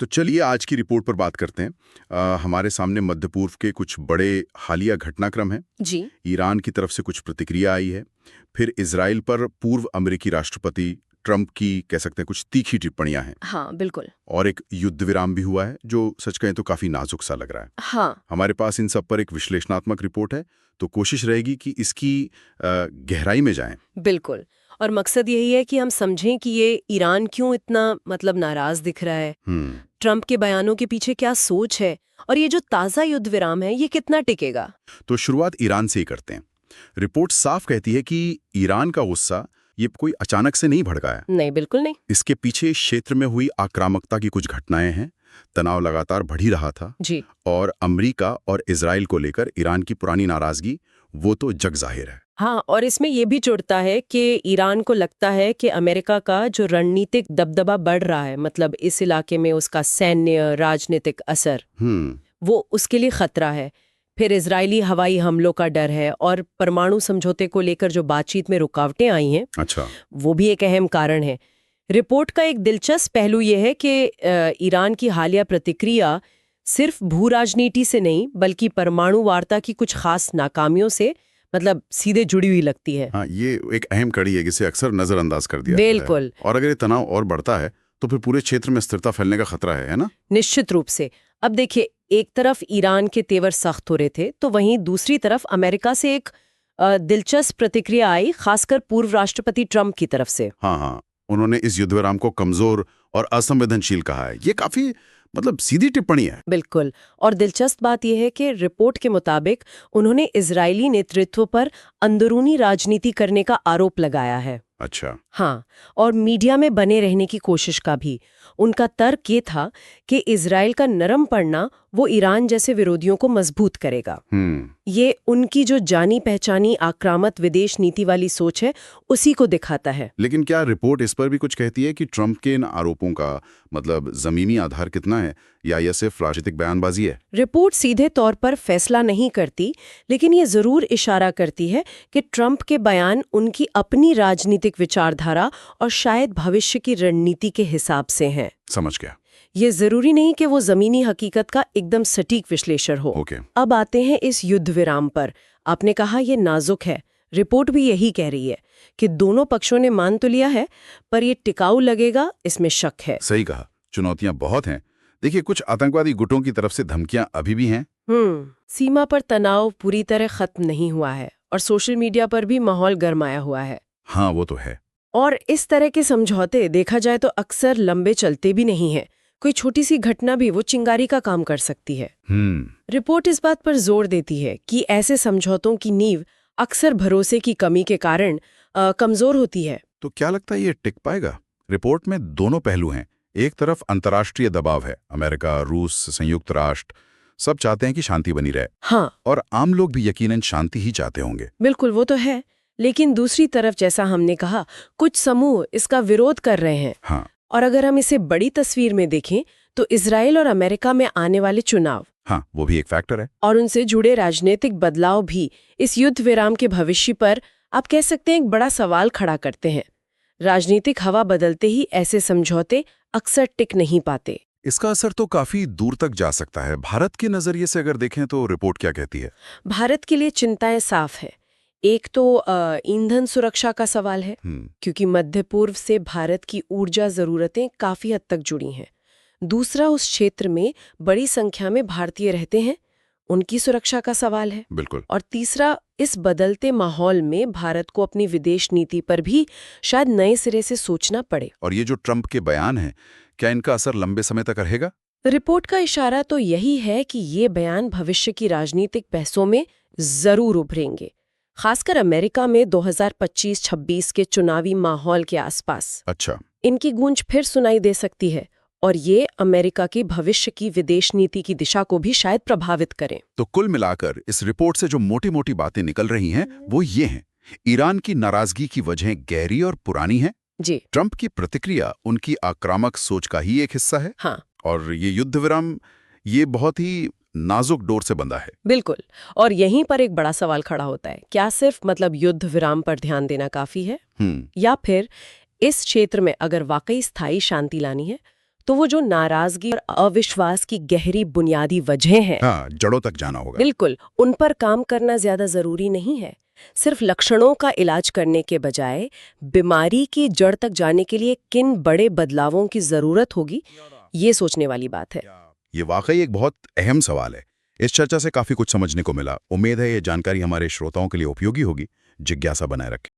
तो चलिए आज की रिपोर्ट पर बात करते हैं। हमारे सामने मध्य पूर्व के कुछ बड़े हालिया घटनाक्रम हैं। जी। ईरान की तरफ से कुछ प्रतिक्रिया आई है, फिर इजराइल पर पूर्व अमेरिकी राष्ट्रपति ट्रंप की कह सकते हैं कुछ तीखी टिप्पणियां हैं, हाँ, बिल्कुल। और एक युद्ध विराम भी हुआ है जो सच कहें तो काफी नाजुक सा लग रहा है। हाँ, हमारे पास इन सब पर एक विश्लेषणात्मक रिपोर्ट है, तो कोशिश रहेगी कि इसकी गहराई में जाएं। बिल्कुल। और मकसद यही है कि हम समझें कि ये ईरान क्यों इतना नाराज दिख रहा है, हम्म ट्रंप के बयानों के पीछे क्या सोच है, और ये जो ताज़ा युद्ध विराम है ये कितना टिकेगा। तो शुरुआत ईरान से ही करते हैं। रिपोर्ट साफ कहती है कि ईरान का गुस्सा ये कोई अचानक से नहीं भड़का है। नहीं, बिल्कुल नहीं। इसके पीछे क्षेत्र में हुई आक्रामकता की कुछ घटनाएं हैं। तनाव लगातार बढ़ ही रहा था, जी। और अमेरिका और इजराइल को लेकर ईरान की पुरानी नाराजगी वो तो जग जाहिर है। हाँ, और इसमें ये भी जुड़ता है कि ईरान को लगता है कि अमेरिका का जो रणनीतिक दबदबा बढ़ रहा है, इस इलाके में उसका सैन्य राजनीतिक असर, वो उसके लिए खतरा है। फिर इजरायली हवाई हमलों का डर है, और परमाणु समझौते को लेकर जो बातचीत में रुकावटें आई हैं, अच्छा, वो भी एक अहम कारण है। रिपोर्ट का एक दिलचस्प पहलू यह है कि ईरान की हालिया प्रतिक्रिया सिर्फ भू राजनीति से नहीं बल्कि परमाणु वार्ता की कुछ खास नाकामियों से सीधे जुड़ी हुई लगती है। हाँ, ये एक अहम कड़ी है जिसे अक्सर नजरअंदाज कर दिया जाता है। बिल्कुल। और अगर ये तनाव और बढ़ता है तो फिर पूरे क्षेत्र में स्थिरता फैलने का खतरा है ना? निश्चित रूप से। अब देखिए, एक तरफ ईरान के तेवर सख्त हो रहे थे, तो वहीं दूसरी तरफ अमेरिका से एक दिलचस्प प्रतिक्रिया आई, खासकर पूर्व राष्ट्रपति ट्रंप की तरफ से। हाँ, उन्होंने इस युद्ध विराम को कमजोर और असंवेदनशील कहा है। ये काफी सीधी टिप्पणी है। बिल्कुल। और दिलचस्प बात यह है कि रिपोर्ट के मुताबिक उन्होंने इजरायली नेतृत्व पर अंदरूनी राजनीति करने का आरोप लगाया है। अच्छा। हाँ, और मीडिया में बने रहने की कोशिश का भी। उनका तर्क ये था कि इजराइल का नरम पड़ना वो ईरान जैसे विरोधियों को मजबूत करेगा। ये उनकी जो जानी पहचानी आक्रामक विदेश नीति वाली सोच है, उसी को दिखाता है। लेकिन क्या रिपोर्ट इस पर भी कुछ कहती है कि ट्रंप के इन आरोपों का जमीनी आधार कितना है, या यह सिर्फ राजनीतिक बयानबाजी है? रिपोर्ट सीधे तौर पर फैसला नहीं करती, लेकिन ये जरूर इशारा करती है कि ट्रंप के बयान उनकी अपनी राजनीतिक विचारधारा और शायद भविष्य की रणनीति के हिसाब से हैं। समझ गया। ये जरूरी नहीं कि वो जमीनी हकीकत का एकदम सटीक विश्लेषण हो। अब आते हैं इस युद्ध विराम पर। आपने कहा ये नाजुक है, रिपोर्ट भी यही कह रही है कि दोनों पक्षों ने मान तो लिया है, पर ये टिकाऊ लगेगा इसमें शक है। सही कहा, चुनौतियां बहुत हैं। देखिए, कुछ आतंकवादी गुटों की तरफ से धमकियां अभी भी हैं। सीमा पर तनाव पूरी तरह खत्म नहीं हुआ है, और सोशल मीडिया पर भी माहौल गरमाया हुआ है। हाँ, वो तो है। और इस तरह के समझौते देखा जाए तो अक्सर लंबे चलते भी नहीं है। कोई छोटी सी घटना भी वो चिंगारी का काम कर सकती है। रिपोर्ट इस बात पर जोर देती है कि ऐसे समझौतों की नींव अक्सर भरोसे की कमी के कारण कमजोर होती है। तो क्या लगता है ये टिक पाएगा? रिपोर्ट में दोनों पहलू हैं। एक तरफ अंतर्राष्ट्रीय दबाव है, अमेरिका, रूस, संयुक्त राष्ट्र सब चाहते हैं कि शांति बनी रहे। हाँ, और आम लोग भी यकीनन शांति ही चाहते होंगे। बिल्कुल, वो तो है। लेकिन दूसरी तरफ, जैसा हमने कहा, कुछ समूह इसका विरोध कर रहे हैं। हाँ। और अगर हम इसे बड़ी तस्वीर में देखें तो इजराइल और अमेरिका में आने वाले चुनाव, हाँ, वो भी एक फैक्टर है, और उनसे जुड़े राजनीतिक बदलाव भी इस युद्ध विराम के भविष्य पर आप कह सकते हैं एक बड़ा सवाल खड़ा करते हैं। राजनीतिक हवा बदलते ही ऐसे समझौते अक्सर टिक नहीं पाते। इसका असर तो काफी दूर तक जा सकता है। भारत के नजरिए से अगर देखें तो रिपोर्ट क्या कहती है? भारत के लिए चिंताएं साफ है। एक तो ईंधन सुरक्षा का सवाल है, क्योंकि मध्य पूर्व से भारत की ऊर्जा जरूरतें काफी हद तक जुड़ी हैं। दूसरा, उस क्षेत्र में बड़ी संख्या में भारतीय रहते हैं, उनकी सुरक्षा का सवाल है। बिल्कुल। और तीसरा, इस बदलते माहौल में भारत को अपनी विदेश नीति पर भी शायद नए सिरे से सोचना पड़े। और ये जो ट्रंप के बयान हैं, क्या इनका असर लंबे समय तक रहेगा? रिपोर्ट का इशारा तो यही है कि ये बयान भविष्य की राजनीतिक बहसों में जरूर उभरेंगे, खासकर अमेरिका में 2025-26 के चुनावी माहौल के आसपास। अच्छा। इनकी गूंज फिर सुनाई दे सकती है, और ये अमेरिका की भविष्य की विदेश नीति की दिशा को भी शायद प्रभावित करें। तो कुल मिलाकर इस रिपोर्ट से जो मोटी मोटी बातें निकल रही हैं, वो ये हैं। ईरान की नाराजगी की वजह गहरी और पुरानी है जी। ट्रंप की प्रतिक्रिया उनकी आक्रामक सोच का ही एक हिस्सा है। हाँ। और ये युद्ध विराम ये बहुत ही नाजुक डोर से बंधा है। बिल्कुल। और यहीं पर एक बड़ा सवाल खड़ा होता है, क्या सिर्फ युद्ध विराम पर ध्यान देना काफी है, या फिर इस क्षेत्र में अगर वाकई स्थायी शांति लानी है तो वो जो नाराजगी और अविश्वास की गहरी बुनियादी वजह हैं, हाँ, जड़ों तक जाना होगा। बिल्कुल, उन पर काम करना ज्यादा जरूरी नहीं है। सिर्फ लक्षणों का इलाज करने के बजाय बीमारी की जड़ तक जाने के लिए किन बड़े बदलावों की जरूरत होगी, ये सोचने वाली बात है। ये वाकई एक बहुत अहम सवाल है। इस चर्चा से काफी कुछ समझने को मिला। उम्मीद है ये जानकारी हमारे श्रोताओं के लिए उपयोगी होगी। जिज्ञासा बनाए रखें।